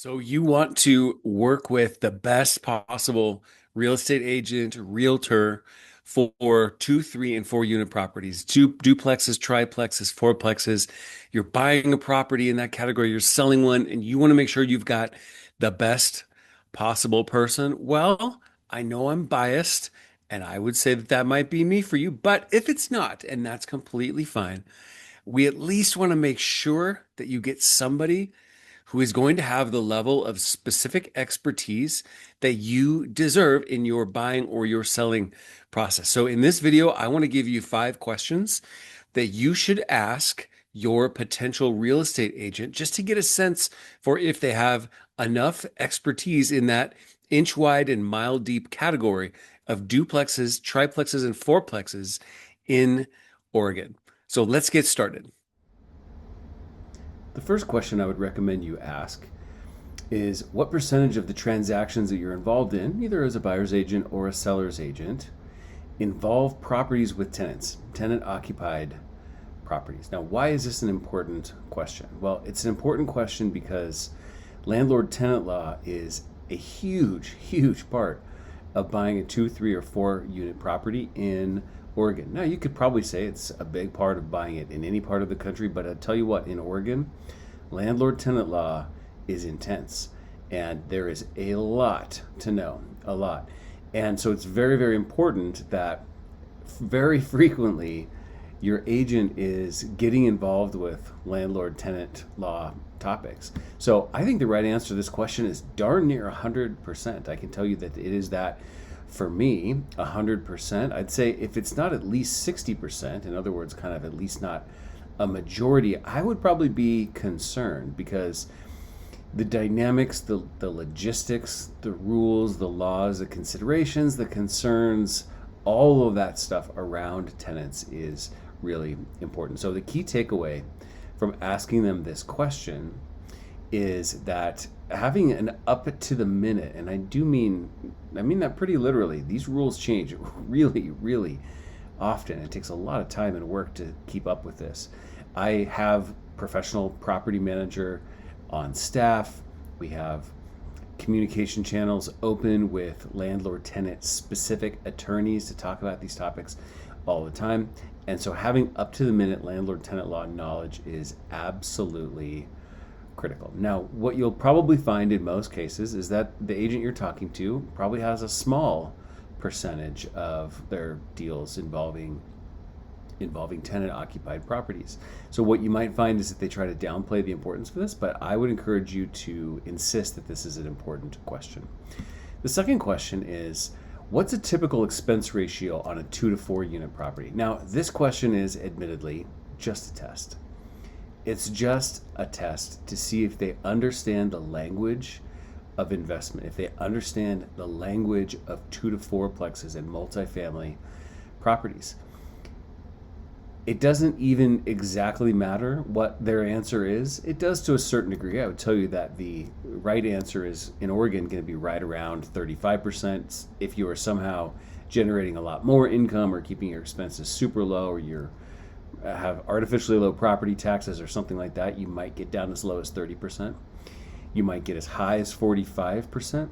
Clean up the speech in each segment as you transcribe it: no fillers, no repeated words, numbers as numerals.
So you want to work with the best possible real estate agent, realtor for two, three, and four unit properties, duplexes, triplexes, fourplexes. You're buying a property in that category, you're selling one, and you want to make sure you've got the best possible person. Well, I know I'm biased, and I would say that that might be me for you, but if it's not, and that's completely fine, we at least want to make sure that you get somebody who is going to have the level of specific expertise that you deserve in your buying or your selling process. So, in this video, I want to give you 5 questions that you should ask your potential real estate agent just to get a sense for if they have enough expertise in that inch wide and mile deep category of duplexes, triplexes, and fourplexes in Oregon. So let's get started. The first question I would recommend you ask is what percentage of the transactions that you're involved in, either as a buyer's agent or a seller's agent, involve properties with tenants, tenant occupied properties. Now, why is this an important question? Well, it's an important question because landlord tenant law is a huge part of buying a 2, 3, or 4 unit property in Oregon. Now, you could probably say it's a big part of buying it in any part of the country, but I'll tell you what, in Oregon, landlord tenant law is intense and there is a lot to know, a lot. And so it's very important that very frequently your agent is getting involved with landlord tenant law topics. So I think the right answer to this question is darn near 100%. I can tell you that it is that for me, 100%. I'd say if it's not at least 60%, in other words, kind of at least not a majority, I would probably be concerned because the dynamics, the logistics, the rules, the laws, the considerations, the concerns, all of that stuff around tenants is really important. So the key takeaway from asking them this question is that having an up to the minute, and I mean that pretty literally. These rules change really often. It takes a lot of time and work to keep up with this. I have professional property manager on staff. We have communication channels open with landlord tenant specific attorneys to talk about these topics all the time. And so having up to the minute landlord tenant law knowledge is absolutely critical. Now, what you'll probably find in most cases is that the agent you're talking to probably has a small percentage of their deals involving tenant occupied properties. So what you might find is that they try to downplay the importance of this, but I would encourage you to insist that this is an important question. The second question is, what's a typical expense ratio on a 2 to 4 unit property? Now, this question is admittedly just a test. It's just a test to see if they understand the language of investment, if they understand the language of 2 to 4 plexes and multifamily properties. It doesn't even exactly matter what their answer is. It does to a certain degree. I would tell you that the right answer is in Oregon going to be right around 35%. If you are somehow generating a lot more income or keeping your expenses super low, or you have artificially low property taxes or something like that, you might get down as low as 30%. You might get as high as 45%.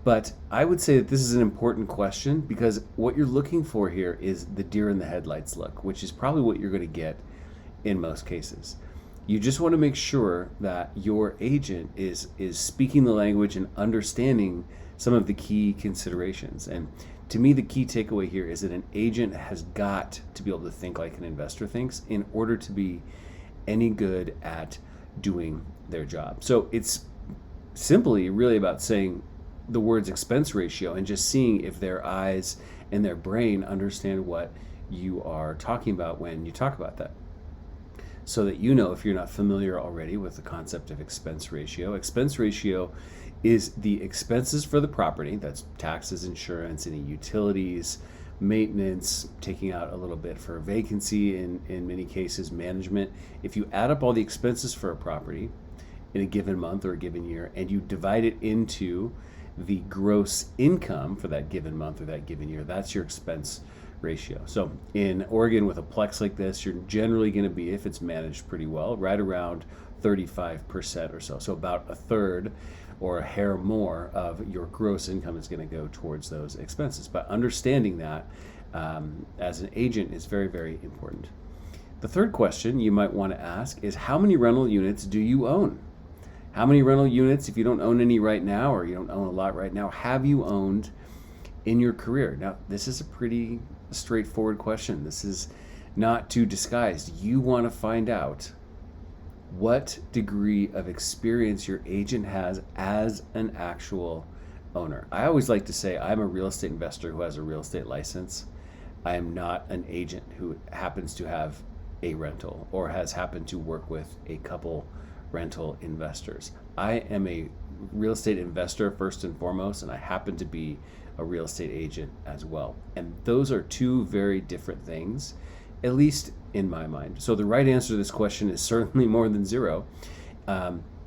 But I would say that this is an important question because what you're looking for here is the deer in the headlights look, which is probably what you're going to get in most cases. You just want to make sure that your agent is speaking the language and understanding some of the key considerations. And to me, the key takeaway here is that an agent has got to be able to think like an investor thinks in order to be any good at doing their job. So it's simply really about saying the words expense ratio and just seeing if their eyes and their brain understand what you are talking about when you talk about that. So that you know, if you're not familiar already with the concept of expense ratio is the expenses for the property, that's taxes, insurance, any utilities, maintenance, taking out a little bit for vacancy, in many cases management. If you add up all the expenses for a property in a given month or a given year and you divide it into the gross income for that given month or that given year, that's your expense ratio. So in Oregon with a plex like this, you're generally going to be, if it's managed pretty well, right around 35% or so. So about a third or a hair more of your gross income is going to go towards those expenses. But understanding that as an agent is very, very important. The third question you might want to ask is, how many rental units do you own? How many rental units, if you don't own any right now, or you don't own a lot right now, have you owned in your career? Now, this is a pretty straightforward question. This is not too disguised. You want to find out what degree of experience your agent has as an actual owner. I always like to say I'm a real estate investor who has a real estate license. I am not an agent who happens to have a rental or has happened to work with a couple rental investors. I am a real estate investor first and foremost, and I happen to be a real estate agent as well. And those are two very different things, at least in my mind. So the right answer to this question is certainly more than zero.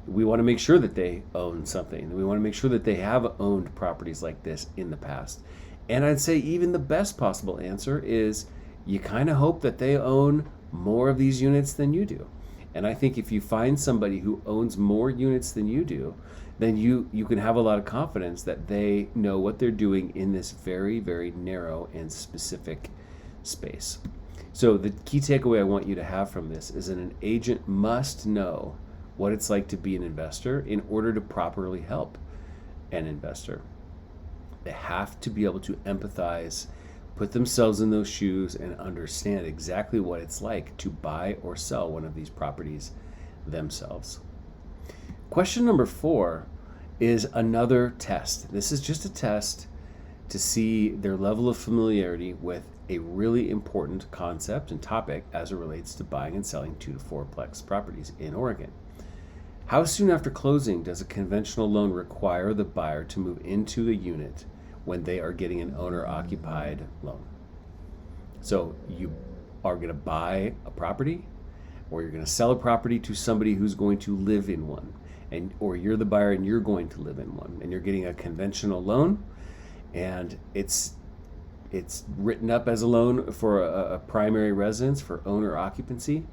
We want to make sure that they own something. We want to make sure that they have owned properties like this in the past. And I'd say even the best possible answer is you kind of hope that they own more of these units than you do. And I think if you find somebody who owns more units than you do, then you can have a lot of confidence that they know what they're doing in this very, very narrow and specific space. So the key takeaway I want you to have from this is that an agent must know what it's like to be an investor in order to properly help an investor. They have to be able to empathize, put themselves in those shoes, and understand exactly what it's like to buy or sell one of these properties themselves. Question number 4 is another test. This is just a test to see their level of familiarity with a really important concept and topic as it relates to buying and selling 2 to 4-plex properties in Oregon. How soon after closing does a conventional loan require the buyer to move into a unit when they are getting an owner-occupied loan? So you are going to buy a property, or you're going to sell a property to somebody who's going to live in one, or you're the buyer and you're going to live in one, and you're getting a conventional loan, and it's written up as a loan for a primary residence for owner occupancy.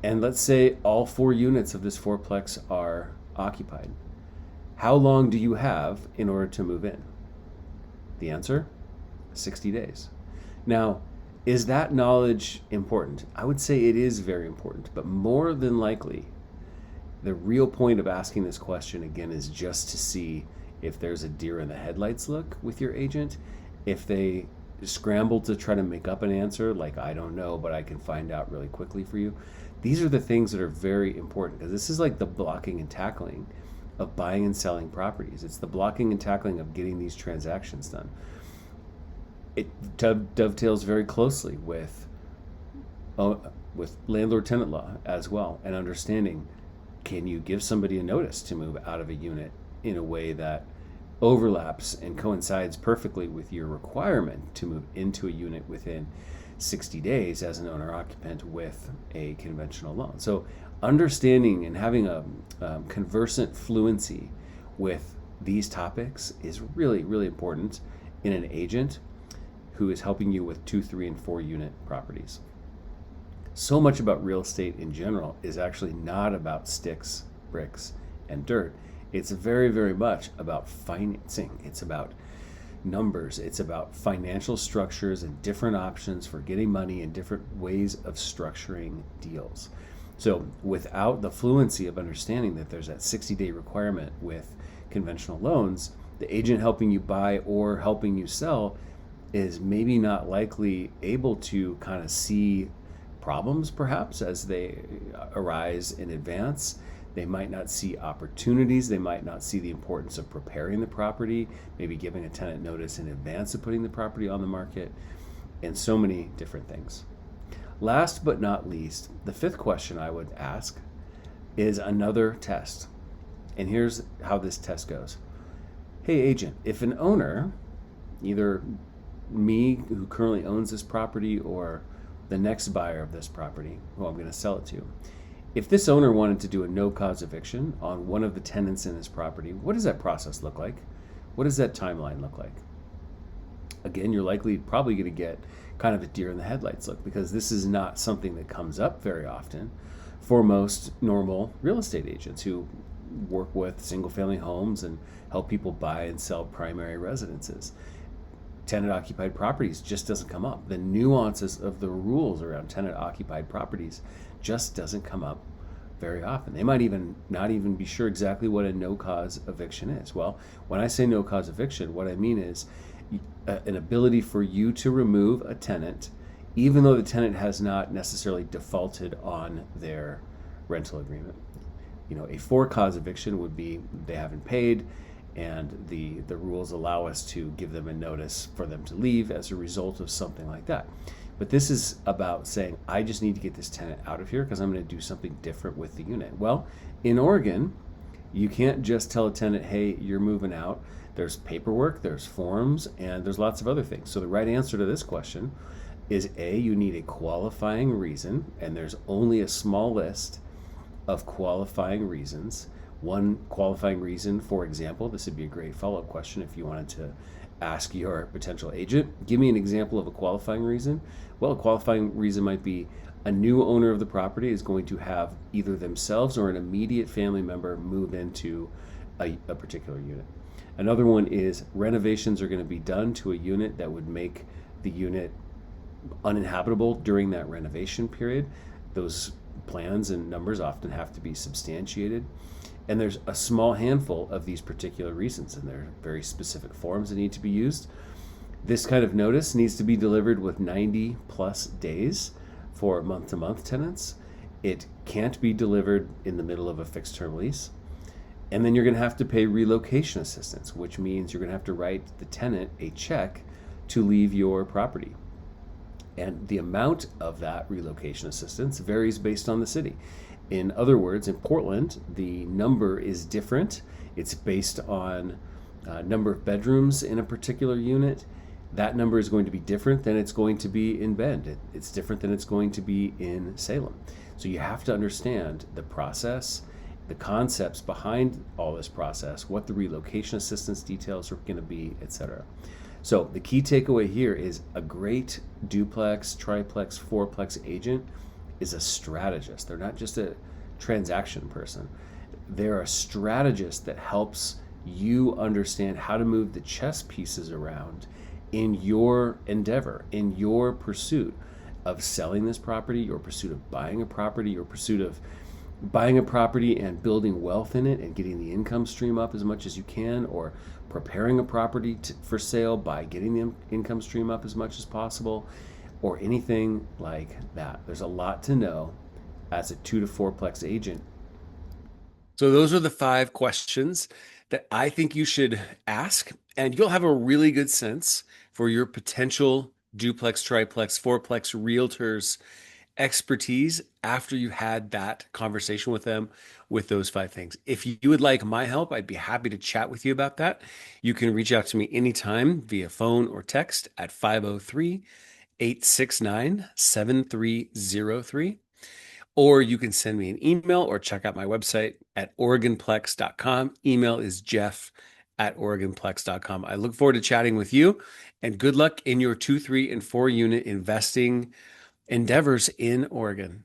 And let's say all 4 units of this 4-plex are occupied. How long do you have in order to move in? The answer, 60 days. Now, is that knowledge important? I would say it is very important, but more than likely, the real point of asking this question again is just to see if there's a deer in the headlights look with your agent. If they scramble to try to make up an answer, like, I don't know, but I can find out really quickly for you. These are the things that are very important, because this is like the blocking and tackling of buying and selling properties. It's the blocking and tackling of getting these transactions done. It dovetails very closely with landlord-tenant law as well, and understanding, can you give somebody a notice to move out of a unit in a way that overlaps and coincides perfectly with your requirement to move into a unit within 60 days as an owner-occupant with a conventional loan. So understanding and having a conversant fluency with these topics is really, really important in an agent who is helping you with 2, 3, and 4 unit properties. So much about real estate in general is actually not about sticks, bricks, and dirt. It's very, very much about financing. It's about numbers. It's about financial structures and different options for getting money and different ways of structuring deals. So without the fluency of understanding that there's that 60-day requirement with conventional loans, the agent helping you buy or helping you sell is maybe not likely able to kind of see problems perhaps as they arise in advance. They might not see opportunities. They might not see the importance of preparing the property, maybe giving a tenant notice in advance of putting the property on the market, and so many different things. Last but not least, the 5th question I would ask is another test. And here's how this test goes. Hey agent, if an owner, either me who currently owns this property or the next buyer of this property who I'm going to sell it to, if this owner wanted to do a no-cause eviction on one of the tenants in this property, what does that process look like? What does that timeline look like? Again, you're probably going to get kind of a deer in the headlights look, because this is not something that comes up very often. for most normal real estate agents who work with single family homes and help people buy and sell primary residences. Tenant occupied properties just doesn't come up. The nuances of the rules around tenant occupied properties just doesn't come up very often. They might even not even be sure exactly what a no cause eviction is. Well, when I say no cause eviction, what I mean is an ability for you to remove a tenant even though the tenant has not necessarily defaulted on their rental agreement. A for cause eviction would be they haven't paid, and the rules allow us to give them a notice for them to leave as a result of something like that. But this is about saying, I just need to get this tenant out of here because I'm going to do something different with the unit. Well, in Oregon, you can't just tell a tenant, hey, you're moving out. There's paperwork, there's forms, and there's lots of other things. So the right answer to this question is A, you need a qualifying reason, and there's only a small list of qualifying reasons. One qualifying reason, for example, this would be a great follow-up question if you wanted to ask your potential agent, give me an example of a qualifying reason. Well, a qualifying reason might be a new owner of the property is going to have either themselves or an immediate family member move into a particular unit. Another one is renovations are going to be done to a unit that would make the unit uninhabitable during that renovation period. Those plans and numbers often have to be substantiated. And there's a small handful of these particular reasons, and there are very specific forms that need to be used. This kind of notice needs to be delivered with 90 plus days for month-to-month tenants. It can't be delivered in the middle of a fixed term lease. And then you're going to have to pay relocation assistance, which means you're going to have to write the tenant a check to leave your property. And the amount of that relocation assistance varies based on the city. In other words, in Portland, the number is different. It's based on number of bedrooms in a particular unit. That number is going to be different than it's going to be in Bend. It's different than it's going to be in Salem. So you have to understand the process, the concepts behind all this process, what the relocation assistance details are going to be, etc. So the key takeaway here is a great duplex, triplex, fourplex agent is a strategist. They're not just a transaction person. They're a strategist that helps you understand how to move the chess pieces around in your endeavor, in your pursuit of selling this property, your pursuit of buying a property, your pursuit of buying a property and building wealth in it and getting the income stream up as much as you can, or preparing a property for sale by getting the income stream up as much as possible, or anything like that. There's a lot to know as a 2 to 4plex agent. So those are the 5 questions that I think you should ask, and you'll have a really good sense for your potential duplex, triplex, fourplex realtors expertise after you had that conversation with them with those 5 things. If you would like my help, I'd be happy to chat with you about that. You can reach out to me anytime via phone or text at 503-869-7303. Or you can send me an email or check out my website at oregonplex.com. Email is jeff@oregonplex.com. I look forward to chatting with you, and good luck in your 2, 3, and 4 unit investing endeavors in Oregon.